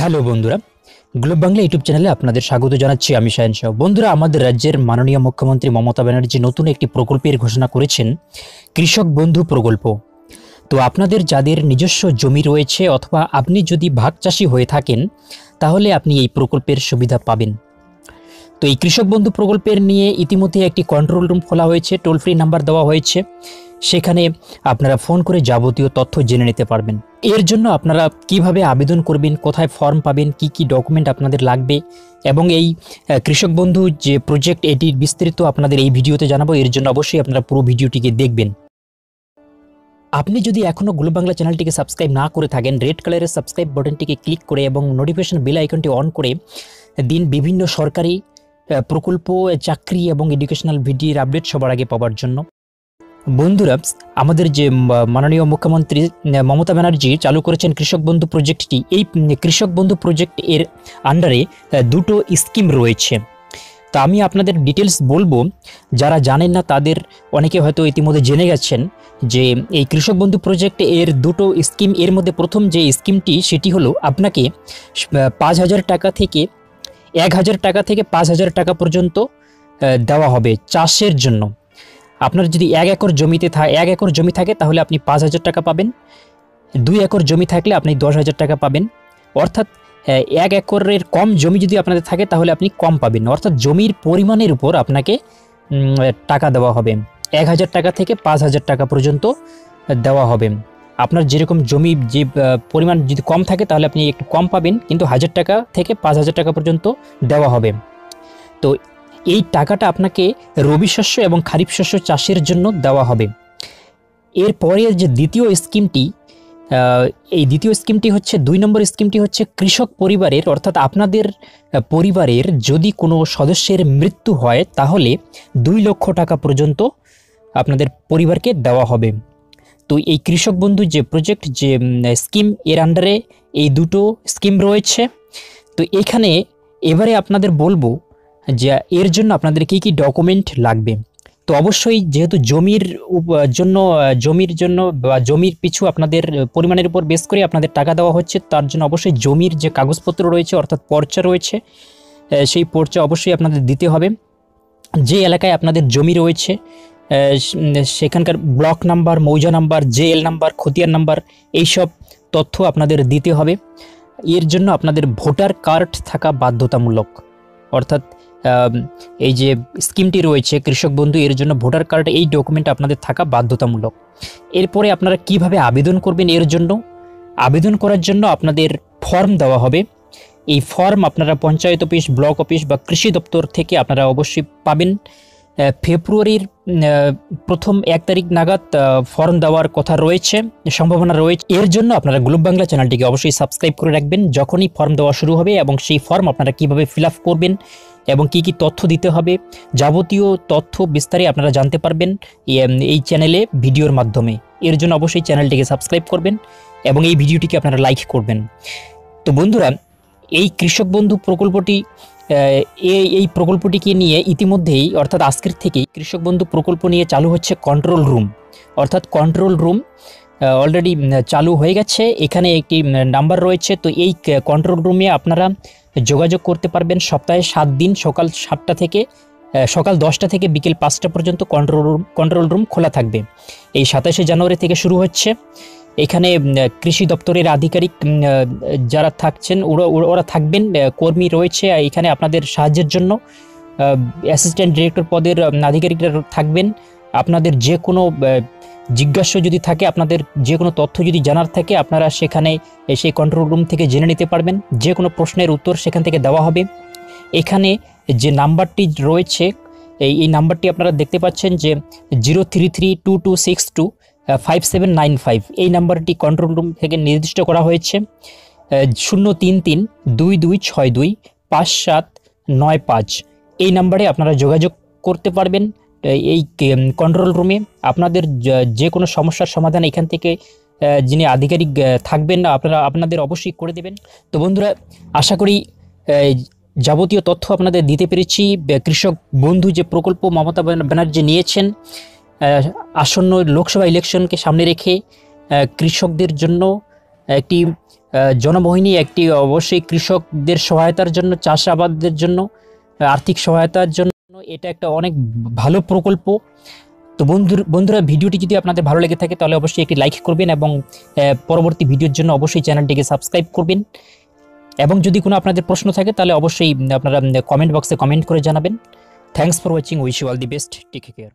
Hello বন্ধুরা, globe Bangla YouTube চ্যানেলে আপনাদের স্বাগত জানাচ্ছি আমি শাহিন শাহ। বন্ধুরা, আমাদের রাজ্যের মাননীয় মুখ্যমন্ত্রী মমতা ব্যানার্জি নতুন একটি প্রকল্পের ঘোষণা করেছেন, কৃষক বন্ধু প্রকল্প। তো আপনাদের যাদের নিজস্ব জমি রয়েছে অথবা আপনি যদি ভাগ চাষি হয়ে থাকেন, তাহলে আপনি এই প্রকল্পের সুবিধা পাবেন। তো এই কৃষক বন্ধু প্রকল্পের নিয়ে ইতিমধ্যে একটি কন্ট্রোল রুম খোলা হয়েছে, টোল ফ্রি নাম্বার দেওয়া হয়েছে, সেখানে আপনারা ফোন করে যাবতীয় তথ্য জেনে নিতে পারবেন। এর জন্য আপনারা কিভাবে আবেদন করবেন, কোথায় ফর্ম পাবেন, কি কি ডকুমেন্ট আপনাদের লাগবে এবং এই কৃষক বন্ধু যে প্রজেক্ট, এটির বিস্তারিত আপনাদের এই ভিডিওতে জানাবো। এর জন্য অবশ্যই আপনারা পুরো ভিডিওটিকে দেখবেন। আপনি যদি এখনও গ্লোব বাংলা চ্যানেলটিকে সাবস্ক্রাইব না করে থাকেন, রেড কালারের সাবস্ক্রাইব বাটনটিকে ক্লিক করে এবং নোটিফিকেশন বেল আইকনটি অন করে দিন বিভিন্ন সরকারি প্রকল্প, চাকরি এবং এডুকেশনাল ভিডিওর আপডেট সবার আগে পাওয়ার জন্য। বন্ধুরা, আমাদের যে মাননীয় মুখ্যমন্ত্রী মমতা ব্যানার্জি চালু করেছেন কৃষক বন্ধু প্রজেক্টটি, এই কৃষক বন্ধু প্রজেক্ট এর আন্ডারে দুটো স্কিম রয়েছে। তা আমি আপনাদের ডিটেলস বলবো, যারা জানেন না তাদের অনেকে হয়তো ইতিমধ্যে জেনে গেছেন যে এই কৃষক বন্ধু প্রজেক্ট এর দুটো স্কিম। এর মধ্যে প্রথম যে স্কিমটি সেটি হলো আপনাকে 5,000 টাকা থেকে 1,000 টাকা থেকে 5,000 টাকা পর্যন্ত দেওয়া হবে চাষের জন্য। আপনার যদি 1 একর জমি থাকে তাহলে আপনি 5,000 টাকা পাবেন। 2 একর জমি থাকলে আপনি 10,000 টাকা পাবেন। অর্থাৎ 1 একরের কম জমি যদি আপনাদের থাকে তাহলে আপনি কম পাবেন। অর্থাৎ জমির পরিমাণের উপর আপনাকে টাকা দেওয়া হবে। 1,000 টাকা থেকে 5,000 টাকা পর্যন্ত দেওয়া হবে। আপনার যেরকম জমি যে পরিমাণ যদি কম থাকে তাহলে আপনি একটু কম পাবেন, কিন্তু 1,000 টাকা থেকে 5,000 টাকা পর্যন্ত দেওয়া হবে। তো এই টাকাটা আপনাকে রবি শস্য এবং খারিফ শস্য চাষের জন্য দেওয়া হবে। এরপরে যে দ্বিতীয় স্কিমটি, এই দ্বিতীয় স্কিমটি হচ্ছে 2 নম্বর স্কিমটি হচ্ছে কৃষক পরিবারের, অর্থাৎ আপনাদের পরিবারের যদি কোনো সদস্যের মৃত্যু হয় তাহলে 2 লক্ষ টাকা পর্যন্ত আপনাদের পরিবারকে দেওয়া হবে। তো এই কৃষক বন্ধু যে প্রজেক্ট, যে স্কিম, এর আন্ডারে এই দুটো স্কিম রয়েছে। তো এখানে এবারে আপনাদের বলবো যে এর জন্য আপনাদের কি কি ডকুমেন্ট লাগবে। তো অবশ্যই যেহেতু জমির জন্য বা জমির পিছু আপনাদের পরিমাণের উপর বেস করে আপনাদের টাকা দেওয়া হচ্ছে, তার জন্য অবশ্যই জমির যে কাগজপত্র রয়েছে অর্থাৎ পর্চা রয়েছে, সেই পর্চা অবশ্যই আপনাদের দিতে হবে। যে এলাকায় আপনাদের জমি রয়েছে সেখানকার ব্লক নাম্বার, মৌজা নাম্বার, জেএল নাম্বার, খতিয়ান নাম্বার, এইসব তথ্য আপনাদের দিতে হবে। এর জন্য আপনাদের ভোটার কার্ড থাকা বাধ্যতামূলক। অর্থাৎ এই যে স্কিমটি রয়েছে কৃষক বন্ধু, এর জন্য ভোটার কার্ড, এই ডকুমেন্ট আপনাদের থাকা বাধ্যতামূলক। এরপরে আপনারা কিভাবে আবেদন করবেন, এর জন্য আবেদন করার জন্য আপনাদের ফর্ম দেওয়া হবে। এই ফর্ম আপনারা পঞ্চায়েত অফিস, ব্লক অফিস বা কৃষি দপ্তর থেকে আপনারা অবশ্যই পাবেন। ফেব্রুয়ারির প্রথম 1 তারিখ নাগাদ ফর্ম দেওয়ার কথা রয়েছে, সম্ভাবনা রয়েছে। এর জন্য আপনারা গ্লোব বাংলা চ্যানেলটিকে অবশ্যই সাবস্ক্রাইব করে রাখবেন। যখনই ফর্ম দেওয়া শুরু হবে এবং সেই ফর্ম আপনারা কিভাবে ফিল আপ করবেন এবং কি কি তথ্য দিতে হবে, যাবতীয় তথ্য বিস্তারে আপনারা জানতে পারবেন এই চ্যানেলে ভিডিওর মাধ্যমে। এর জন্য অবশ্যই চ্যানেলটিকে সাবস্ক্রাইব করবেন এবং এই ভিডিওটিকে আপনারা লাইক করবেন। তো বন্ধুরা, এই কৃষক বন্ধু প্রকল্পটি, এই প্রকল্পটিকে নিয়ে ইতিমধ্যেই অর্থাৎ আজকের থেকেই কৃষক বন্ধু প্রকল্প নিয়ে চালু হচ্ছে কন্ট্রোল রুম। অর্থাৎ কন্ট্রোল রুম অলরেডি চালু হয়ে গেছে। এখানে একটি নাম্বার রয়েছে। তো এই কন্ট্রোল রুমে আপনারা যোগাযোগ করতে পারবেন। সপ্তাহে 7 দিন সকাল 10টা থেকে বিকেল 5টা পর্যন্ত কন্ট্রোল রুম খোলা থাকবে। এই 27শে জানুয়ারি থেকে শুরু হচ্ছে। এখানে কৃষি দপ্তরের আধিকারিক যারা থাকছেন ওরা থাকবেন, কর্মী রয়েছে এখানে আপনাদের সাহায্যের জন্য। অ্যাসিস্ট্যান্ট ডিরেক্টর পদের আধিকারিকরা থাকবেন। আপনাদের যে কোনো জিজ্ঞাসা যদি থাকে, আপনাদের যে কোনো তথ্য যদি জানার থাকে, আপনারা সেখানে সেই কন্ট্রোল রুম থেকে জেনে নিতে পারবেন। যে কোনো প্রশ্নের উত্তর সেখান থেকে দেওয়া হবে। এখানে যে নাম্বারটি রয়েছে, এই নাম্বারটি আপনারা দেখতে পাচ্ছেন যে 03322625795, এই নাম্বারটি কন্ট্রোল রুম থেকে নির্দিষ্ট করা হয়েছে। 03322225795, এই নাম্বারে আপনারা যোগাযোগ করতে পারবেন। এই কন্ট্রোল রুমে আপনাদের যে কোনো সমস্যার সমাধান এখান থেকে যিনি আধিকারিক থাকবেন আপনাদের অবশ্যই করে দেবেন। তো বন্ধুরা, আশা করি যাবতীয় তথ্য আপনাদের দিতে পেরেছি। কৃষক বন্ধু যে প্রকল্প মমতা ব্যানার্জি নিয়েছেন, আসন্ন লোকসভা ইলেকশনকে সামনে রেখে কৃষকদের জন্য একটি জনমোহিনী একটি অবশ্যই কৃষকদের সহায়তার জন্য, চাষাবাদের জন্য, আর্থিক সহায়তার জন্য এটা একটা অনেক ভালো প্রকল্প। তো বন্ধুরা ভিডিওটি যদি আপনাদের ভালো লেগে থাকে তাহলে অবশ্যই একটি লাইক করবেন এবং পরবর্তী ভিডিওর জন্য অবশ্যই চ্যানেলটিকে সাবস্ক্রাইব করবেন। এবং যদি কোনো আপনাদের প্রশ্ন থাকে তাহলে অবশ্যই আপনারা কমেন্ট বক্সে কমেন্ট করে জানাবেন। Thanks for watching, wish you all the best, take care.